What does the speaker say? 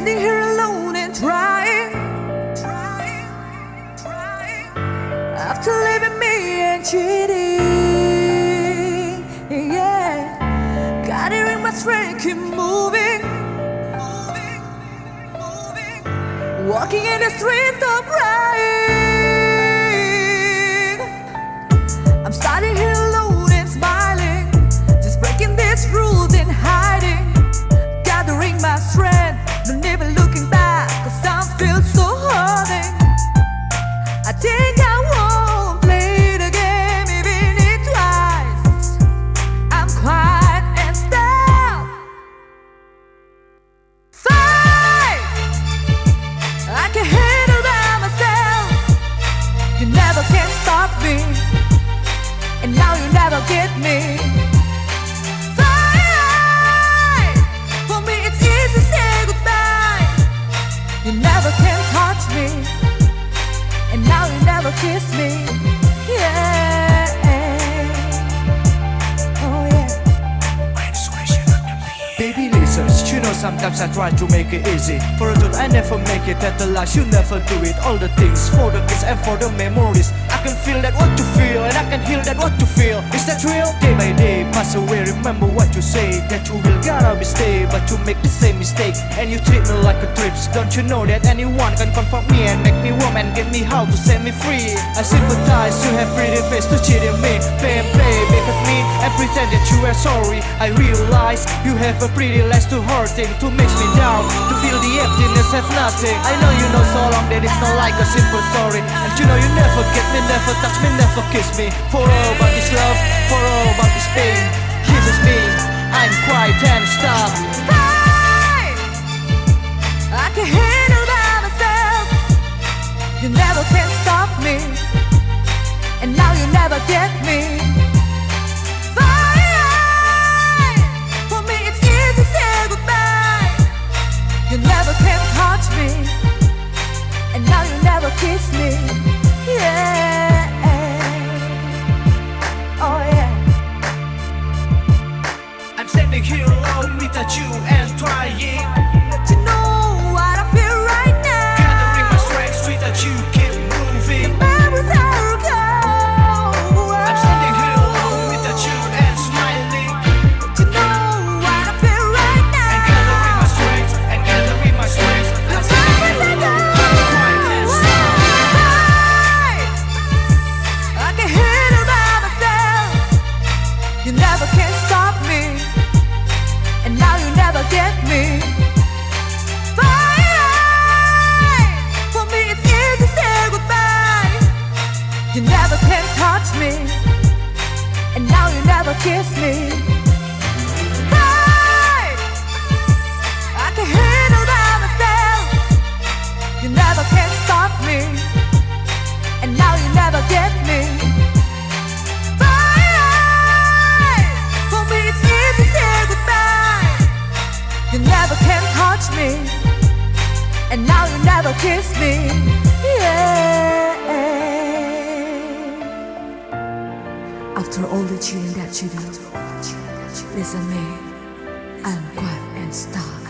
standing here alone and trying after leaving me and cheating. Yeah, gathering my strength, keep moving, walking in the streets of crying. I'm standing here alone and smiling, just breaking these rules and hiding, gathering my strength, not even looking back, cause I feel so hurting. I think I won't play the game even it twice. I'm quiet and still. Fight! I can handle by myself. You never can stop me, and now you never get me. Fight! For me it's easy to say goodbye. You never can touch me, and now you never kiss me. Yeah. Oh yeah. Baby listen, you know sometimes I try to make it easy. For a truth I never make it, at the last you never do it. All the things for the kids and for the memories, I can feel that what you feel, and I can heal that what you feel. Is that real? Day by day pass away, remember what you say, that you will gotta be stay, but you make the same mistake, and you treat me like a trips. Don't you know that anyone can confront me and make me warm and get me how to set me free? I sympathize, you have pretty face to cheating me, play and play back at me and pretend that you are sorry. I realize you have a pretty lies to hurting, to makes me down, to feel the emptiness, have nothing. I know you know so long that it's not like a simple story, and you know you never get me, never touch me, never kiss me. For all about this love, for all about this pain, kisses me, I'm quiet and stop. Fight! I can handle by myself. You never can stop me, and now you never get me. Fight! For me it's easy to say goodbye. You never can touch me, and now you never kiss me. Yeah. Oh yeah. I'm standing here alone without you and trying, But you know what I feel right now. gathering my strength without you, keep moving. Memories are cold. I'm standing here alone without you and smiling, But you know what I feel right now. and gathering my strength, and gathering my strength. I'm standing here alone, quiet and still. I can handle by myself. You never can stop me, and now you never get me. Fight! For me it's easy to say goodbye. You never can touch me, and now you never kiss me. Fight! I can handle by myself. You never can stop me, and now you never get me. Fight! For me it's easy to say goodbye. You never can touch me, and now you never kiss me. Yeah. After all the cheating that you do, listen me, I'm quiet and stuck.